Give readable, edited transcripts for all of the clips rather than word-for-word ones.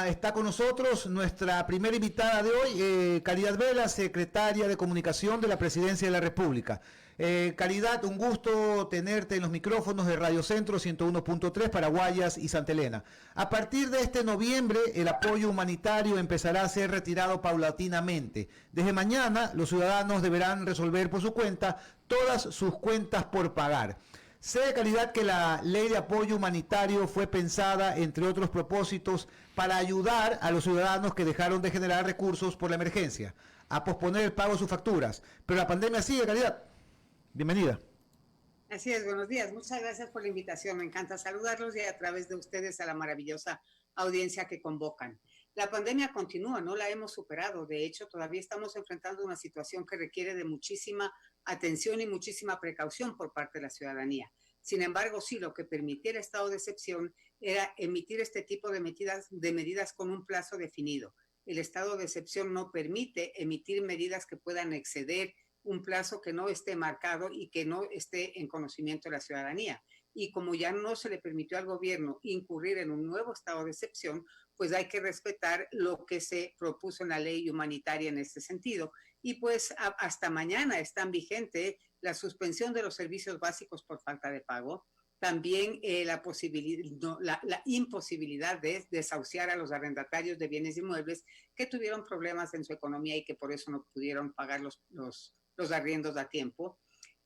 Ya está con nosotros nuestra primera invitada de hoy, Caridad Vela, secretaria de Comunicación de la Presidencia de la República. Caridad, un gusto tenerte en los micrófonos de Radio Centro 101.3 para Guayas y Santa Elena. A partir de este noviembre, el apoyo humanitario empezará a ser retirado paulatinamente. Desde mañana, los ciudadanos deberán resolver por su cuenta todas sus cuentas por pagar. Sé de Caridad que la ley de apoyo humanitario fue pensada, entre otros propósitos, para ayudar a los ciudadanos que dejaron de generar recursos por la emergencia, a posponer el pago de sus facturas. Pero la pandemia sigue, Caridad. Bienvenida. Así es, buenos días. Muchas gracias por la invitación. Me encanta saludarlos y a través de ustedes a la maravillosa audiencia que convocan. La pandemia continúa, no la hemos superado. De hecho, todavía estamos enfrentando una situación que requiere de muchísima atención y muchísima precaución por parte de la ciudadanía. Sin embargo, sí, lo que permitía el estado de excepción era emitir este tipo de medidas con un plazo definido. El estado de excepción no permite emitir medidas que puedan exceder un plazo que no esté marcado y que no esté en conocimiento de la ciudadanía. Y como ya no se le permitió al gobierno incurrir en un nuevo estado de excepción, pues hay que respetar lo que se propuso en la ley humanitaria en este sentido. Y pues hasta mañana están vigente la suspensión de los servicios básicos por falta de pago, también la imposibilidad de desahuciar a los arrendatarios de bienes inmuebles que tuvieron problemas en su economía y que por eso no pudieron pagar los arriendos a tiempo.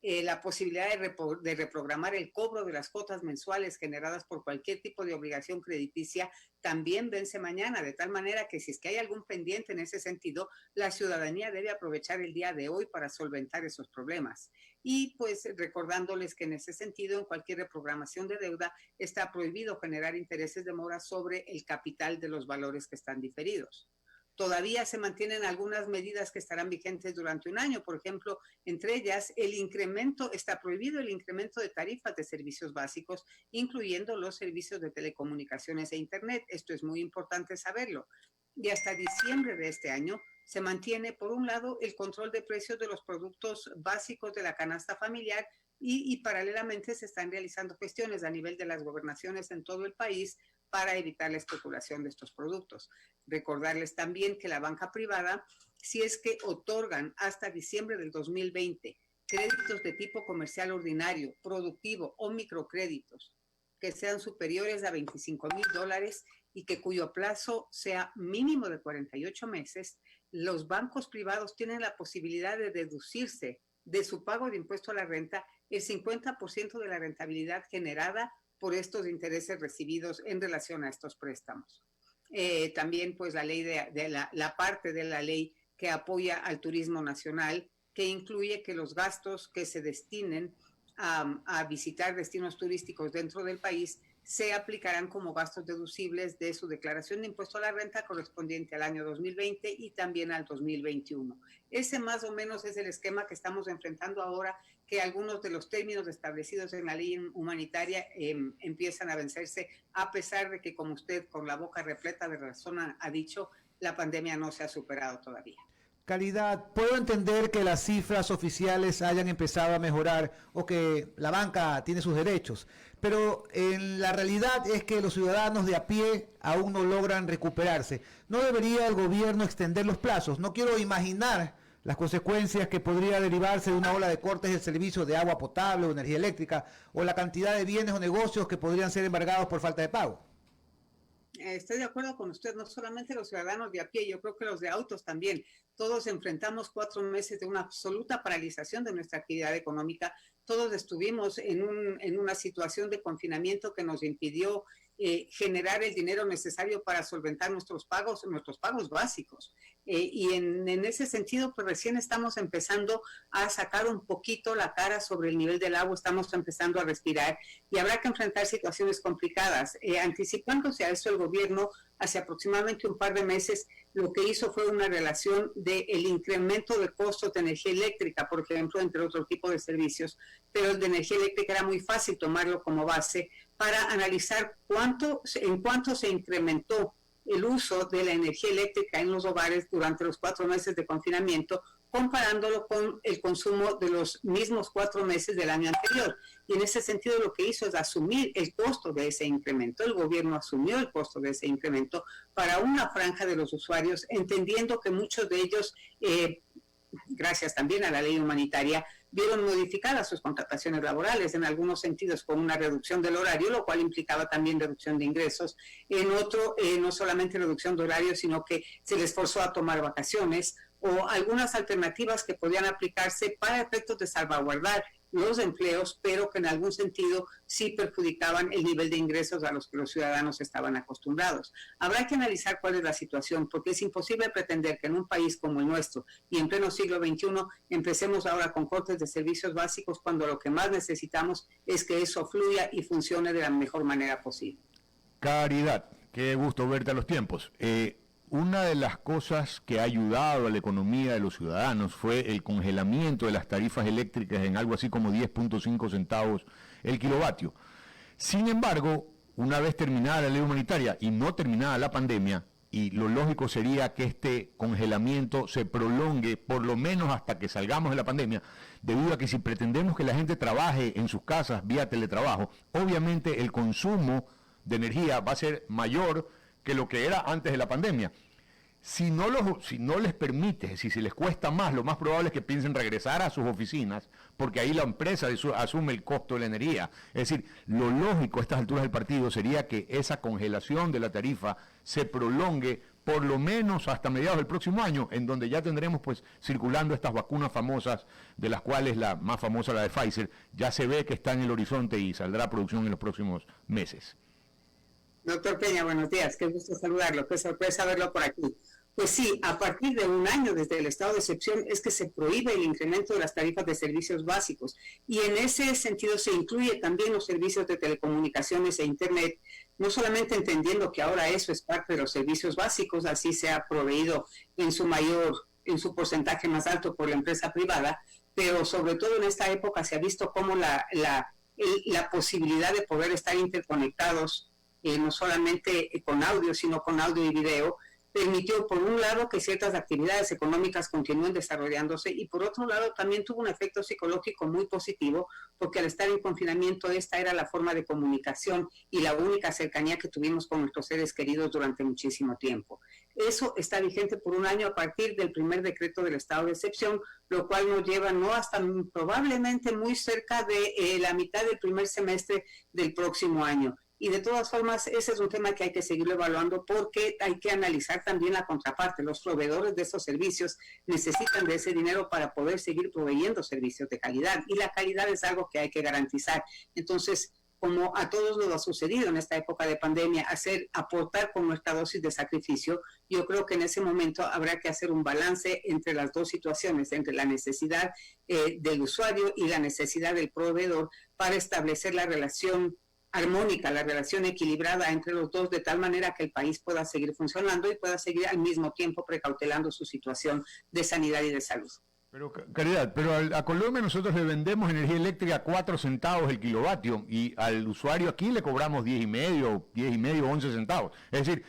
La posibilidad de reprogramar el cobro de las cuotas mensuales generadas por cualquier tipo de obligación crediticia también vence mañana, de tal manera que si es que hay algún pendiente en ese sentido, la ciudadanía debe aprovechar el día de hoy para solventar esos problemas. Y pues recordándoles que en ese sentido, en cualquier reprogramación de deuda, está prohibido generar intereses de mora sobre el capital de los valores que están diferidos. Todavía se mantienen algunas medidas que estarán vigentes durante un año. Por ejemplo, entre ellas, está prohibido el incremento de tarifas de servicios básicos, incluyendo los servicios de telecomunicaciones e Internet. Esto es muy importante saberlo. Y hasta diciembre de este año se mantiene, por un lado, el control de precios de los productos básicos de la canasta familiar y paralelamente se están realizando gestiones a nivel de las gobernaciones en todo el país para evitar la especulación de estos productos. Recordarles también que la banca privada, si es que otorgan hasta diciembre del 2020 créditos de tipo comercial ordinario, productivo o microcréditos que sean superiores a $25,000 y que cuyo plazo sea mínimo de 48 meses, los bancos privados tienen la posibilidad de deducirse de su pago de impuesto a la renta el 50% de la rentabilidad generada por estos intereses recibidos en relación a estos préstamos. También pues la ley la parte de la ley que apoya al turismo nacional, que incluye que los gastos que se destinen a visitar destinos turísticos dentro del país se aplicarán como gastos deducibles de su declaración de impuesto a la renta correspondiente al año 2020 y también al 2021. Ese más o menos es el esquema que estamos enfrentando ahora, que algunos de los términos establecidos en la ley humanitaria empiezan a vencerse, a pesar de que, como usted con la boca repleta de razón ha dicho, la pandemia no se ha superado todavía. Caridad, puedo entender que las cifras oficiales hayan empezado a mejorar o que la banca tiene sus derechos, pero en la realidad es que los ciudadanos de a pie aún no logran recuperarse. ¿No debería el gobierno extender los plazos? No quiero imaginar las consecuencias que podría derivarse de una ola de cortes del servicio de agua potable o energía eléctrica, o la cantidad de bienes o negocios que podrían ser embargados por falta de pago. Estoy de acuerdo con usted, no solamente los ciudadanos de a pie, yo creo que los de autos también. Todos enfrentamos 4 meses de una absoluta paralización de nuestra actividad económica. Todos estuvimos en una situación de confinamiento que nos impidió generar el dinero necesario para solventar nuestros pagos básicos. Y en ese sentido, pues recién estamos empezando a sacar un poquito la cara sobre el nivel del agua, estamos empezando a respirar y habrá que enfrentar situaciones complicadas. Anticipándose a eso, el gobierno hace aproximadamente un par de meses lo que hizo fue una relación del incremento de costos de energía eléctrica, por ejemplo, entre otro tipo de servicios, pero el de energía eléctrica era muy fácil tomarlo como base para analizar en cuánto se incrementó el uso de la energía eléctrica en los hogares durante los 4 meses de confinamiento comparándolo con el consumo de los mismos 4 meses del año anterior. Y en ese sentido lo que hizo es asumir el costo de ese incremento. El gobierno asumió el costo de ese incremento para una franja de los usuarios, entendiendo que muchos de ellos, gracias también a la ley humanitaria, vieron modificadas sus contrataciones laborales, en algunos sentidos con una reducción del horario, lo cual implicaba también reducción de ingresos. En otro, no solamente reducción de horario, sino que se les forzó a tomar vacaciones o algunas alternativas que podían aplicarse para efectos de salvaguardar los empleos, pero que en algún sentido sí perjudicaban el nivel de ingresos a los que los ciudadanos estaban acostumbrados. Habrá que analizar cuál es la situación, porque es imposible pretender que en un país como el nuestro y en pleno siglo XXI empecemos ahora con cortes de servicios básicos cuando lo que más necesitamos es que eso fluya y funcione de la mejor manera posible. Caridad, qué gusto verte a los tiempos. Una de las cosas que ha ayudado a la economía de los ciudadanos fue el congelamiento de las tarifas eléctricas en algo así como 10.5 centavos el kilovatio. Sin embargo, una vez terminada la ley humanitaria y no terminada la pandemia, y lo lógico sería que este congelamiento se prolongue por lo menos hasta que salgamos de la pandemia, debido a que si pretendemos que la gente trabaje en sus casas vía teletrabajo, obviamente el consumo de energía va a ser mayor que lo que era antes de la pandemia. Si no les permite, si se les cuesta más, lo más probable es que piensen regresar a sus oficinas, porque ahí la empresa asume el costo de la energía. Es decir, lo lógico a estas alturas del partido sería que esa congelación de la tarifa se prolongue por lo menos hasta mediados del próximo año, en donde ya tendremos pues circulando estas vacunas famosas, de las cuales la más famosa, la de Pfizer, ya se ve que está en el horizonte y saldrá a producción en los próximos meses. Doctor Peña, buenos días, qué gusto saludarlo, qué sorpresa verlo por aquí. Pues sí, a partir de un año desde el estado de excepción es que se prohíbe el incremento de las tarifas de servicios básicos y en ese sentido se incluye también los servicios de telecomunicaciones e internet, no solamente entendiendo que ahora eso es parte de los servicios básicos, así se ha proveído en su porcentaje más alto por la empresa privada, pero sobre todo en esta época se ha visto cómo la posibilidad de poder estar interconectados no solamente con audio, sino con audio y video, permitió por un lado que ciertas actividades económicas continúen desarrollándose y por otro lado también tuvo un efecto psicológico muy positivo porque al estar en confinamiento esta era la forma de comunicación y la única cercanía que tuvimos con nuestros seres queridos durante muchísimo tiempo. Eso está vigente por un año a partir del primer decreto del estado de excepción, lo cual nos lleva no hasta probablemente muy cerca de la mitad del primer semestre del próximo año. Y de todas formas, ese es un tema que hay que seguirlo evaluando porque hay que analizar también la contraparte. Los proveedores de estos servicios necesitan de ese dinero para poder seguir proveyendo servicios de calidad y la calidad es algo que hay que garantizar. Entonces, como a todos nos ha sucedido en esta época de pandemia, aportar con nuestra dosis de sacrificio, yo creo que en ese momento habrá que hacer un balance entre las dos situaciones, entre la necesidad del usuario y la necesidad del proveedor para establecer la relación armónica, la relación equilibrada entre los dos, de tal manera que el país pueda seguir funcionando y pueda seguir al mismo tiempo precautelando su situación de sanidad y de salud. Pero, Caridad, pero a Colombia nosotros le vendemos energía eléctrica a 4 centavos el kilovatio y al usuario aquí le cobramos 10 y medio, 11 centavos. Es decir,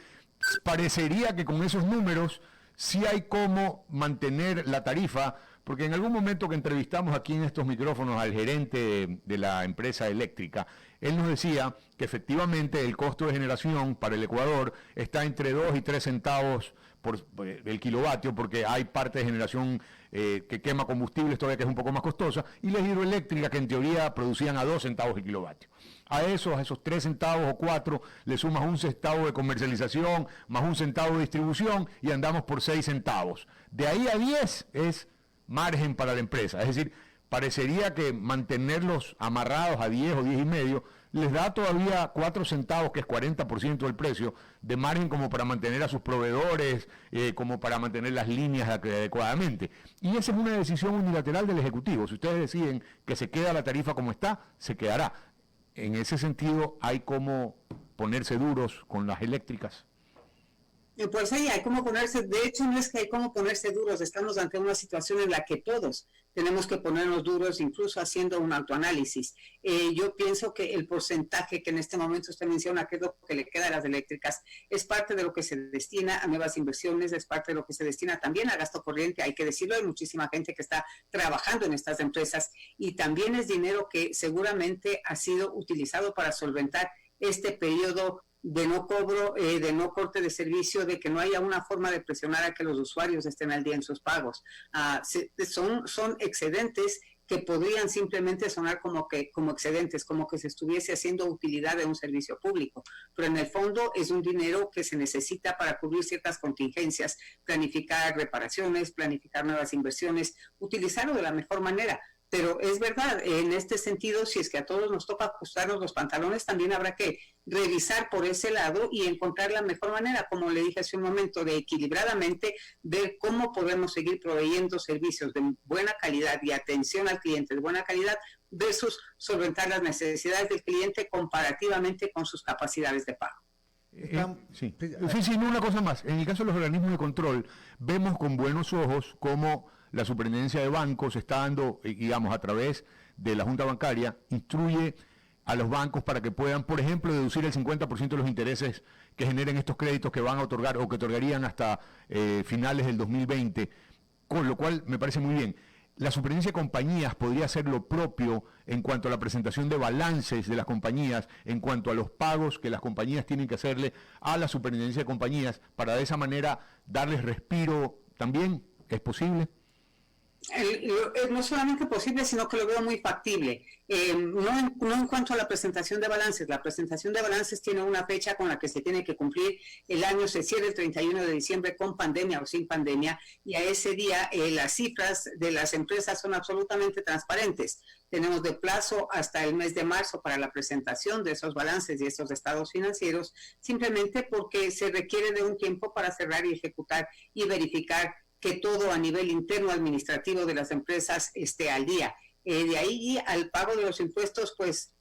parecería que con esos números sí hay cómo mantener la tarifa, porque en algún momento que entrevistamos aquí en estos micrófonos al gerente de la empresa eléctrica, él nos decía que efectivamente el costo de generación para el Ecuador está entre 2 y 3 centavos por el kilovatio, porque hay parte de generación que quema combustibles todavía que es un poco más costosa, y la hidroeléctrica que en teoría producían a 2 centavos el kilovatio. A esos 3 centavos o 4 le sumas 1 centavo de comercialización, más 1 centavo de distribución y andamos por 6 centavos. De ahí a 10 es margen para la empresa, es decir, parecería que mantenerlos amarrados a 10 o 10 y medio les da todavía 4 centavos, que es 40% del precio, de margen como para mantener a sus proveedores, como para mantener las líneas adecuadamente. Y esa es una decisión unilateral del Ejecutivo. Si ustedes deciden que se queda la tarifa como está, se quedará. En ese sentido, hay como ponerse duros con las eléctricas. Pues sí, hay como ponerse, de hecho no es que hay como ponerse duros, estamos ante una situación en la que todos tenemos que ponernos duros, incluso haciendo un autoanálisis. Yo pienso que el porcentaje que en este momento usted menciona, que es lo que le queda a las eléctricas, es parte de lo que se destina a nuevas inversiones, es parte de lo que se destina también a gasto corriente, hay que decirlo, hay muchísima gente que está trabajando en estas empresas y también es dinero que seguramente ha sido utilizado para solventar este periodo de no cobro, de no corte de servicio, de que no haya una forma de presionar a que los usuarios estén al día en sus pagos. Son excedentes que podrían simplemente sonar como excedentes, como que se estuviese haciendo utilidad de un servicio público, pero en el fondo es un dinero que se necesita para cubrir ciertas contingencias, planificar reparaciones, planificar nuevas inversiones, utilizarlo de la mejor manera. Pero es verdad, en este sentido, si es que a todos nos toca ajustarnos los pantalones, también habrá que revisar por ese lado y encontrar la mejor manera, como le dije hace un momento, de equilibradamente ver cómo podemos seguir proveyendo servicios de buena calidad y atención al cliente de buena calidad versus solventar las necesidades del cliente comparativamente con sus capacidades de pago. Sí, no, una cosa más. En el caso de los organismos de control, vemos con buenos ojos cómo la Superintendencia de Bancos está dando, digamos, a través de la Junta Bancaria, instruye a los bancos para que puedan, por ejemplo, deducir el 50% de los intereses que generen estos créditos que van a otorgar o que otorgarían hasta finales del 2020, con lo cual me parece muy bien. La Superintendencia de Compañías podría hacer lo propio en cuanto a la presentación de balances de las compañías, en cuanto a los pagos que las compañías tienen que hacerle a la Superintendencia de Compañías, para de esa manera darles respiro también. ¿Es posible? No solamente posible, sino que lo veo muy factible. No en cuanto a la presentación de balances. La presentación de balances tiene una fecha con la que se tiene que cumplir. El año se cierra el 31 de diciembre con pandemia o sin pandemia, y a ese día las cifras de las empresas son absolutamente transparentes. Tenemos de plazo hasta el mes de marzo para la presentación de esos balances y esos estados financieros, simplemente porque se requiere de un tiempo para cerrar y ejecutar y verificar que todo a nivel interno administrativo de las empresas esté al día. De ahí al pago de los impuestos, pues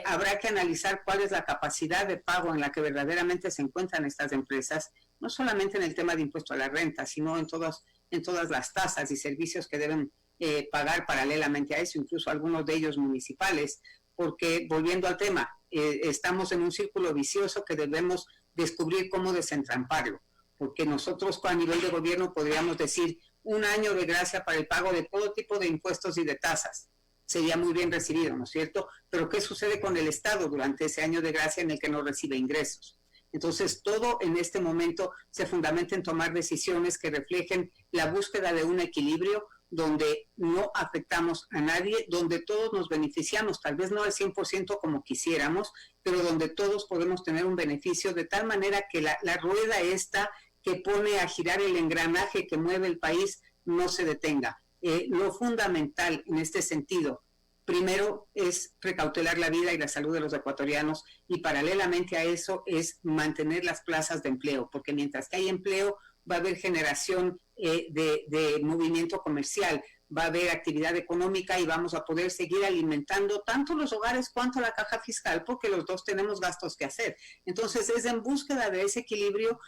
habrá que analizar cuál es la capacidad de pago en la que verdaderamente se encuentran estas empresas, no solamente en el tema de impuesto a la renta, sino en todas las tasas y servicios que deben pagar paralelamente a eso, incluso algunos de ellos municipales, porque volviendo al tema, estamos en un círculo vicioso que debemos descubrir cómo desentramparlo, porque nosotros a nivel de gobierno podríamos decir un año de gracia para el pago de todo tipo de impuestos y de tasas. Sería muy bien recibido, ¿no es cierto? Pero ¿qué sucede con el Estado durante ese año de gracia en el que no recibe ingresos? Entonces, todo en este momento se fundamenta en tomar decisiones que reflejen la búsqueda de un equilibrio donde no afectamos a nadie, donde todos nos beneficiamos, tal vez no al 100% como quisiéramos, pero donde todos podemos tener un beneficio de tal manera que la rueda esta que pone a girar el engranaje que mueve el país no se detenga. Lo fundamental en este sentido, primero, es precautelar la vida y la salud de los ecuatorianos, y paralelamente a eso es mantener las plazas de empleo, porque mientras que hay empleo va a haber generación de movimiento comercial, va a haber actividad económica y vamos a poder seguir alimentando tanto los hogares cuanto la caja fiscal, porque los dos tenemos gastos que hacer. Entonces es en búsqueda de ese equilibrio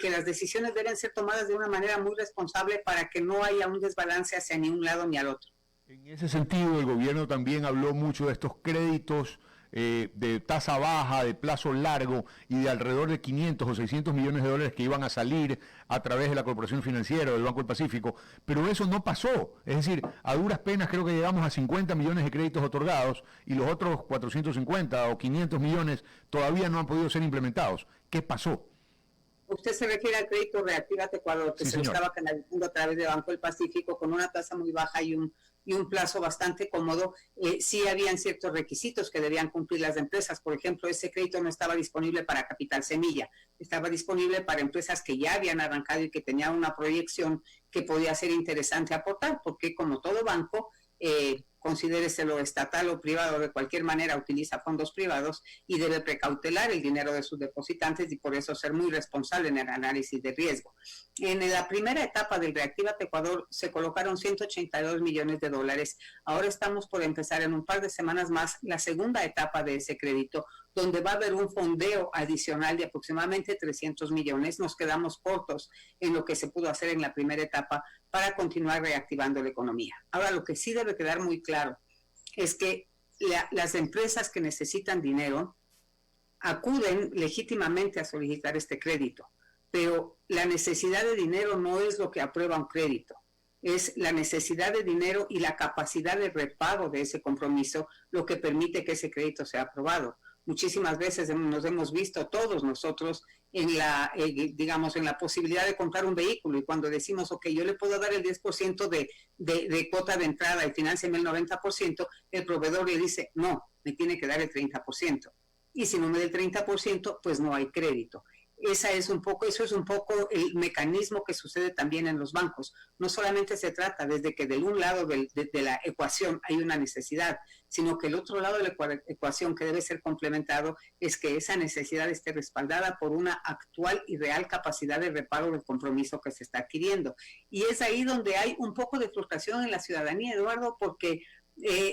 que las decisiones deben ser tomadas de una manera muy responsable para que no haya un desbalance hacia ni un lado ni al otro. En ese sentido, el gobierno también habló mucho de estos créditos de tasa baja, de plazo largo y de alrededor de 500 o 600 millones de dólares que iban a salir a través de la Corporación Financiera o del Banco del Pacífico, pero eso no pasó. Es decir, a duras penas creo que llegamos a 50 millones de créditos otorgados y los otros 450 o 500 millones todavía no han podido ser implementados. ¿Qué pasó? Usted se refiere al crédito Reactívate Ecuador, que Sí, se señor. estaba canalizando a través del Banco del Pacífico con una tasa muy baja y un plazo bastante cómodo. Sí habían ciertos requisitos que debían cumplir las empresas. Por ejemplo, ese crédito no estaba disponible para capital semilla, estaba disponible para empresas que ya habían arrancado y que tenían una proyección que podía ser interesante aportar, porque como todo banco, considéreselo estatal o privado, de cualquier manera utiliza fondos privados y debe precautelar el dinero de sus depositantes y por eso ser muy responsable en el análisis de riesgo. En la primera etapa del Reactívate Ecuador se colocaron 182 millones de dólares. Ahora estamos por empezar en un par de semanas más la segunda etapa de ese crédito donde va a haber un fondeo adicional de aproximadamente 300 millones. Nos quedamos cortos en lo que se pudo hacer en la primera etapa para continuar reactivando la economía. Ahora, lo que sí debe quedar muy claro es que las empresas que necesitan dinero acuden legítimamente a solicitar este crédito, pero la necesidad de dinero no es lo que aprueba un crédito, es la necesidad de dinero y la capacidad de repago de ese compromiso lo que permite que ese crédito sea aprobado. Muchísimas veces nos hemos visto todos nosotros en la, digamos, en la posibilidad de comprar un vehículo, y cuando decimos, ok, yo le puedo dar el 10% de cuota de entrada y financiame el 90%, el proveedor le dice, no, me tiene que dar el 30%. Y si no me da el 30%, pues no hay crédito. Eso es un poco el mecanismo que sucede también en los bancos. No solamente se trata desde que del un lado de la ecuación hay una necesidad, sino que el otro lado de la ecuación que debe ser complementado es que esa necesidad esté respaldada por una actual y real capacidad de repago del compromiso que se está adquiriendo. Y es ahí donde hay un poco de frustración en la ciudadanía, Eduardo, porque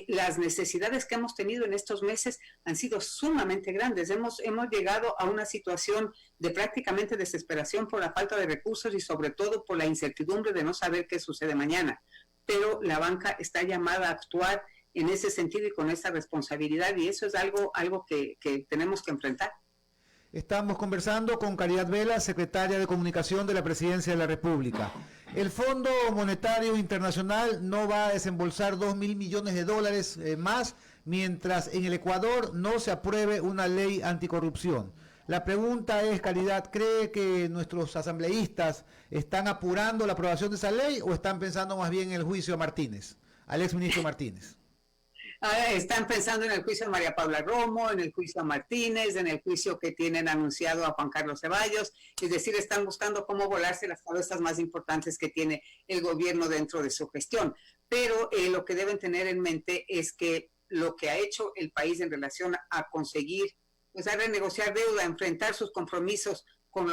las necesidades que hemos tenido en estos meses han sido sumamente grandes. Hemos llegado a una situación de prácticamente desesperación por la falta de recursos y sobre todo por la incertidumbre de no saber qué sucede mañana. Pero la banca está llamada a actuar en ese sentido y con esa responsabilidad, y eso es algo que tenemos que enfrentar. Estamos conversando con Caridad Vela, secretaria de Comunicación de la Presidencia de la República. El Fondo Monetario Internacional no va a desembolsar $2.000 millones más mientras en el Ecuador no se apruebe una ley anticorrupción. La pregunta es, Caridad, ¿cree que nuestros asambleístas están apurando la aprobación de esa ley o están pensando más bien en el juicio a Martínez, al exministro Martínez? Están pensando en el juicio de María Paula Romo, en el juicio a Martínez, en el juicio que tienen anunciado a Juan Carlos Ceballos, es decir, están buscando cómo volarse las cabezas más importantes que tiene el gobierno dentro de su gestión. Pero lo que deben tener en mente es que lo que ha hecho el país en relación a conseguir, pues a renegociar deuda, a enfrentar sus compromisos con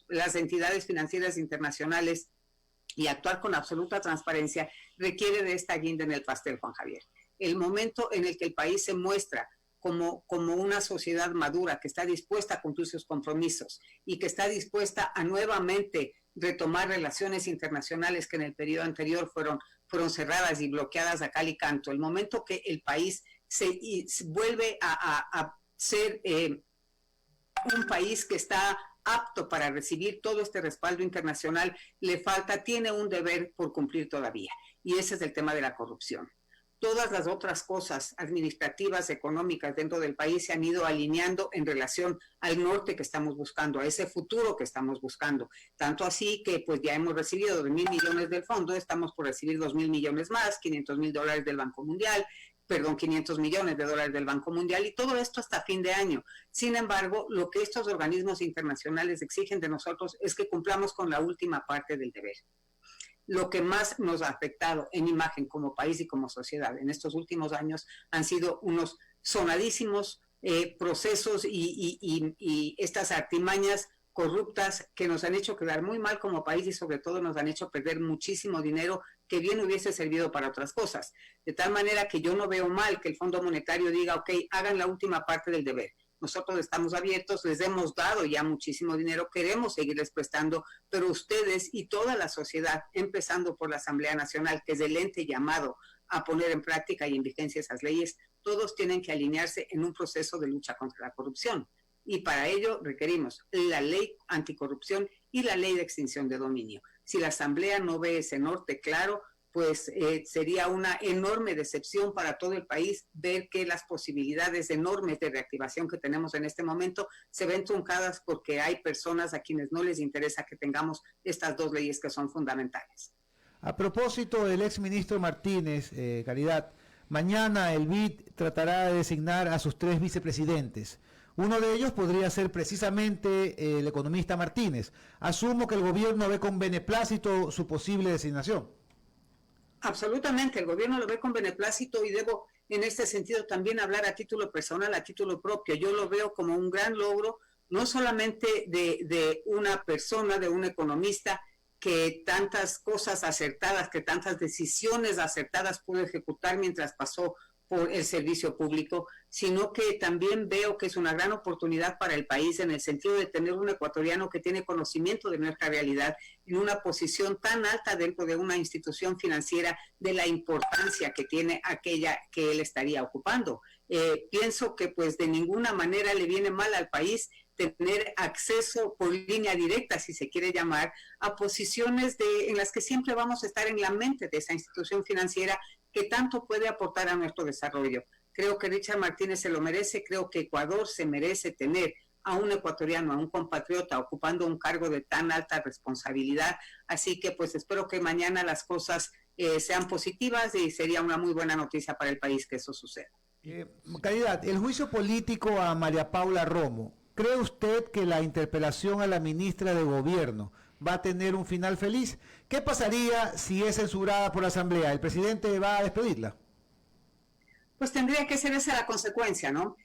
las entidades financieras internacionales y actuar con absoluta transparencia, requiere de esta guinda en el pastel, Juan Javier. El momento en el que el país se muestra como una sociedad madura que está dispuesta a cumplir sus compromisos y que está dispuesta a nuevamente retomar relaciones internacionales que en el periodo anterior fueron cerradas y bloqueadas a cal y canto, el momento que el país se vuelve a ser un país que está apto para recibir todo este respaldo internacional, tiene un deber por cumplir todavía, y ese es el tema de la corrupción. Todas las otras cosas administrativas, económicas dentro del país se han ido alineando en relación al norte que estamos buscando, a ese futuro que estamos buscando. Tanto así que pues ya hemos recibido 2.000 millones del fondo, estamos por recibir 2.000 millones más, $500 mil del Banco Mundial, 500 millones de dólares del Banco Mundial, y todo esto hasta fin de año. Sin embargo, lo que estos organismos internacionales exigen de nosotros es que cumplamos con la última parte del deber. Lo que más nos ha afectado en imagen como país y como sociedad en estos últimos años han sido unos sonadísimos procesos y estas artimañas corruptas que nos han hecho quedar muy mal como país y sobre todo nos han hecho perder muchísimo dinero que bien hubiese servido para otras cosas. De tal manera que yo no veo mal que el Fondo Monetario diga, ok, hagan la última parte del deber. Nosotros estamos abiertos, les hemos dado ya muchísimo dinero, queremos seguirles prestando, pero ustedes y toda la sociedad, empezando por la Asamblea Nacional, que es el ente llamado a poner en práctica y en vigencia esas leyes, todos tienen que alinearse en un proceso de lucha contra la corrupción. Y para ello requerimos la ley anticorrupción y la ley de extinción de dominio. Si la Asamblea no ve ese norte claro, pues sería una enorme decepción para todo el país ver que las posibilidades enormes de reactivación que tenemos en este momento se ven truncadas porque hay personas a quienes no les interesa que tengamos estas dos leyes que son fundamentales. A propósito del exministro Martínez, Caridad, mañana el BID tratará de designar a sus 3 vicepresidentes. Uno de ellos podría ser precisamente el economista Martínez. Asumo que el gobierno ve con beneplácito su posible designación. Absolutamente, el gobierno lo ve con beneplácito y debo en este sentido también hablar a título personal, a título propio. Yo lo veo como un gran logro, no solamente de una persona, de un economista que tantas cosas acertadas, que tantas decisiones acertadas pudo ejecutar mientras pasó por el servicio público, sino que también veo que es una gran oportunidad para el país en el sentido de tener un ecuatoriano que tiene conocimiento de nuestra realidad en una posición tan alta dentro de una institución financiera, de la importancia que tiene aquella que él estaría ocupando. Pienso que pues de ninguna manera le viene mal al país tener acceso por línea directa, si se quiere llamar, a posiciones en las que siempre vamos a estar en la mente de esa institución financiera que tanto puede aportar a nuestro desarrollo. Creo que Richard Martínez se lo merece, creo que Ecuador se merece tener a un ecuatoriano, a un compatriota ocupando un cargo de tan alta responsabilidad, así que pues espero que mañana las cosas sean positivas y sería una muy buena noticia para el país que eso suceda. Caridad, el juicio político a María Paula Romo, ¿cree usted que la interpelación a la ministra de Gobierno va a tener un final feliz? ¿Qué pasaría si es censurada por la Asamblea? ¿El presidente va a despedirla? Pues tendría que ser esa la consecuencia, ¿no?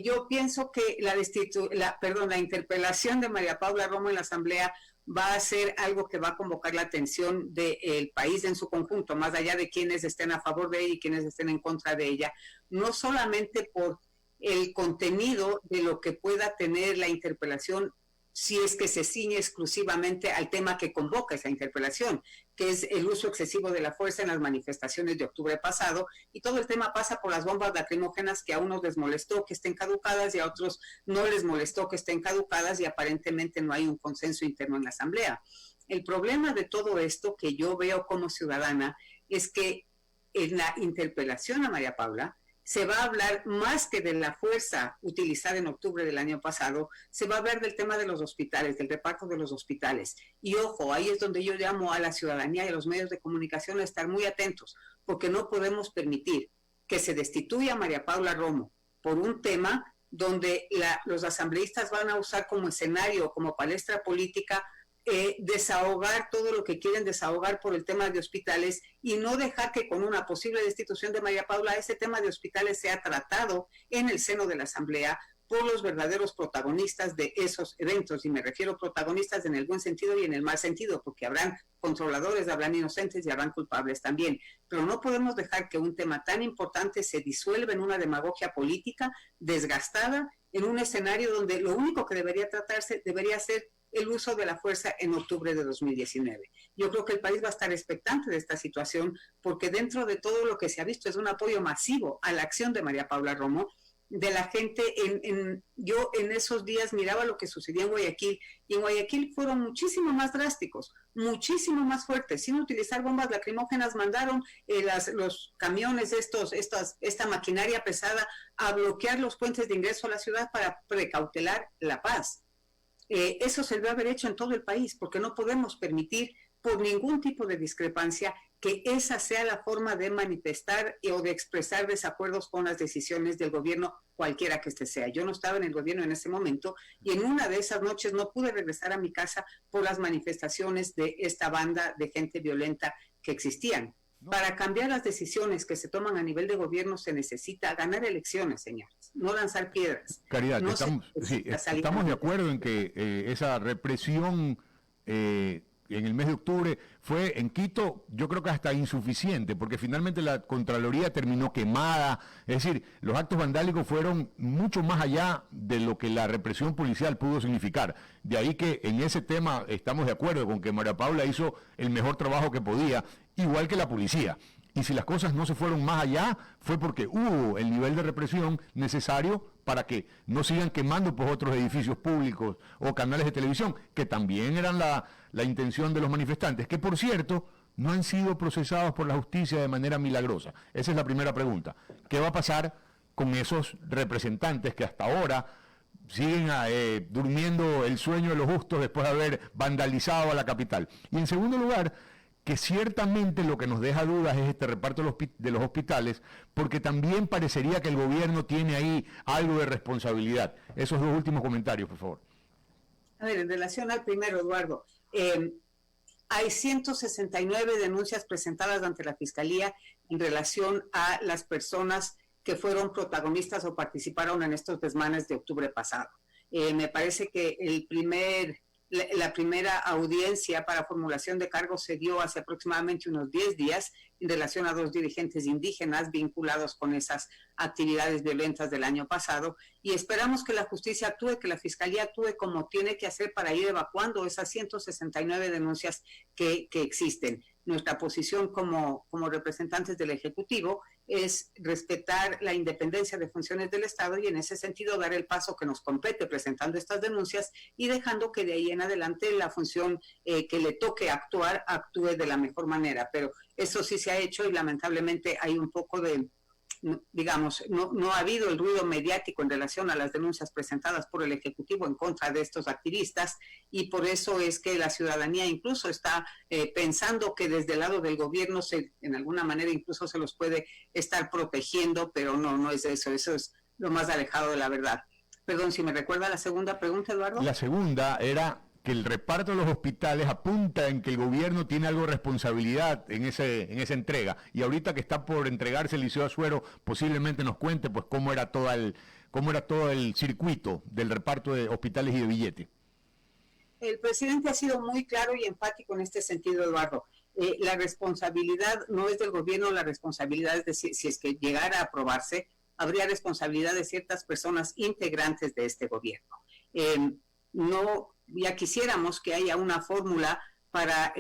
Yo pienso que la interpelación de María Paula Romo en la Asamblea va a ser algo que va a convocar la atención del país en su conjunto, más allá de quienes estén a favor de ella y quienes estén en contra de ella, no solamente por el contenido de lo que pueda tener la interpelación, si es que se ciñe exclusivamente al tema que convoca esa interpelación, que es el uso excesivo de la fuerza en las manifestaciones de octubre pasado, y todo el tema pasa por las bombas lacrimógenas que a unos les molestó que estén caducadas y a otros no les molestó que estén caducadas, y aparentemente no hay un consenso interno en la Asamblea. El problema de todo esto que yo veo como ciudadana es que en la interpelación a María Paula se va a hablar más que de la fuerza utilizada en octubre del año pasado, se va a hablar del tema de los hospitales, del reparto de los hospitales. Y ojo, ahí es donde yo llamo a la ciudadanía y a los medios de comunicación a estar muy atentos, porque no podemos permitir que se destituya a María Paula Romo por un tema donde los asambleístas van a usar como escenario, como palestra política, desahogar todo lo que quieren desahogar por el tema de hospitales, y no dejar que con una posible destitución de María Paula ese tema de hospitales sea tratado en el seno de la Asamblea por los verdaderos protagonistas de esos eventos, y me refiero a protagonistas en el buen sentido y en el mal sentido, porque habrán controladores, habrán inocentes y habrán culpables también, pero no podemos dejar que un tema tan importante se disuelva en una demagogia política desgastada, en un escenario donde lo único que debería tratarse debería ser el uso de la fuerza en octubre de 2019. Yo creo que el país va a estar expectante de esta situación, porque dentro de todo lo que se ha visto es un apoyo masivo a la acción de María Paula Romo, de la gente. Yo en esos días miraba lo que sucedía en Guayaquil, y en Guayaquil fueron muchísimo más drásticos, muchísimo más fuertes, sin utilizar bombas lacrimógenas, mandaron los camiones, esta maquinaria pesada, a bloquear los puentes de ingreso a la ciudad para precautelar la paz. Eso se debe haber hecho en todo el país, porque no podemos permitir por ningún tipo de discrepancia que esa sea la forma de manifestar o de expresar desacuerdos con las decisiones del gobierno, cualquiera que este sea. Yo no estaba en el gobierno en ese momento, y en una de esas noches no pude regresar a mi casa por las manifestaciones de esta banda de gente violenta que existían. Para cambiar las decisiones que se toman a nivel de gobierno se necesita ganar elecciones, señores, no lanzar piedras. Caridad, no estamos de acuerdo en que esa represión en el mes de octubre fue en Quito, yo creo que hasta insuficiente, porque finalmente la Contraloría terminó quemada. Es decir, los actos vandálicos fueron mucho más allá de lo que la represión policial pudo significar. De ahí que en ese tema estamos de acuerdo con que María Paula hizo el mejor trabajo que podía, igual que la policía. Y si las cosas no se fueron más allá, fue porque hubo el nivel de represión necesario para que no sigan quemando pues, otros edificios públicos o canales de televisión, que también eran la intención de los manifestantes, que por cierto no han sido procesados por la justicia de manera milagrosa. Esa es la primera pregunta. ¿Qué va a pasar con esos representantes que hasta ahora siguen durmiendo el sueño de los justos después de haber vandalizado a la capital? Y en segundo lugar, que ciertamente lo que nos deja dudas es este reparto de los hospitales, porque también parecería que el gobierno tiene ahí algo de responsabilidad. Esos dos últimos comentarios, por favor. A ver, en relación al primero, Eduardo, hay 169 denuncias presentadas ante la Fiscalía en relación a las personas que fueron protagonistas o participaron en estos desmanes de octubre pasado. Me parece que la primera audiencia para formulación de cargos se dio hace aproximadamente unos 10 días, en relación a 2 dirigentes indígenas vinculados con esas actividades violentas del año pasado, y esperamos que la justicia actúe, que la fiscalía actúe como tiene que hacer para ir evacuando esas 169 denuncias que existen. Nuestra posición como representantes del Ejecutivo es respetar la independencia de funciones del Estado y en ese sentido dar el paso que nos compete presentando estas denuncias y dejando que de ahí en adelante la función que le toque actuar, actúe de la mejor manera. Pero eso sí se ha hecho y lamentablemente hay un poco de, digamos, no ha habido el ruido mediático en relación a las denuncias presentadas por el Ejecutivo en contra de estos activistas y por eso es que la ciudadanía incluso está pensando que desde el lado del gobierno en alguna manera incluso se los puede estar protegiendo, pero no es eso es lo más alejado de la verdad. Perdón, si me recuerda la segunda pregunta, Eduardo. La segunda era que el reparto de los hospitales apunta en que el gobierno tiene algo de responsabilidad en esa entrega. Y ahorita que está por entregarse el Liceo Azuero, posiblemente nos cuente pues cómo era todo el circuito del reparto de hospitales y de billete. El presidente ha sido muy claro y enfático en este sentido, Eduardo. La responsabilidad no es del gobierno, la responsabilidad es de si es que llegara a aprobarse, habría responsabilidad de ciertas personas integrantes de este gobierno. Ya quisiéramos que haya una fórmula para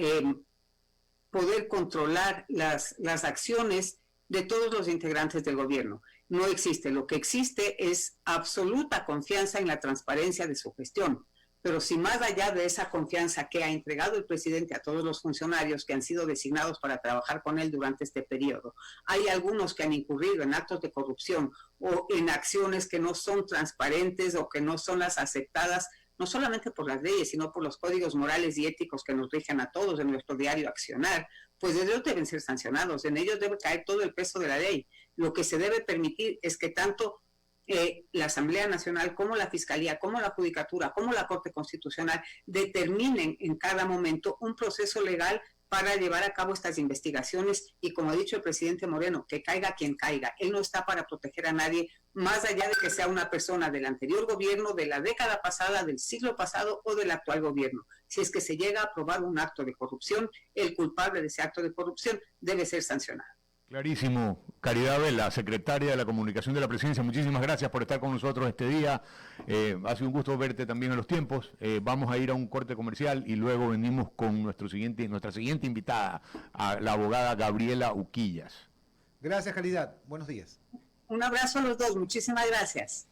poder controlar las acciones de todos los integrantes del gobierno. No existe. Lo que existe es absoluta confianza en la transparencia de su gestión. Pero si más allá de esa confianza que ha entregado el presidente a todos los funcionarios que han sido designados para trabajar con él durante este periodo, hay algunos que han incurrido en actos de corrupción o en acciones que no son transparentes o que no son las aceptadas, no solamente por las leyes, sino por los códigos morales y éticos que nos rigen a todos en nuestro diario accionar, pues ellos deben ser sancionados, en ellos debe caer todo el peso de la ley. Lo que se debe permitir es que tanto la Asamblea Nacional como la Fiscalía, como la Judicatura, como la Corte Constitucional determinen en cada momento un proceso legal para llevar a cabo estas investigaciones y, como ha dicho el presidente Moreno, que caiga quien caiga. Él no está para proteger a nadie, más allá de que sea una persona del anterior gobierno, de la década pasada, del siglo pasado o del actual gobierno. Si es que se llega a aprobar un acto de corrupción, el culpable de ese acto de corrupción debe ser sancionado. Clarísimo. Caridad Vela, secretaria de la Comunicación de la Presidencia, muchísimas gracias por estar con nosotros este día. Ha sido un gusto verte también en los tiempos. Vamos a ir a un corte comercial y luego venimos con nuestra siguiente invitada, a la abogada Gabriela Uquillas. Gracias, Caridad. Buenos días. Un abrazo a los dos. Muchísimas gracias.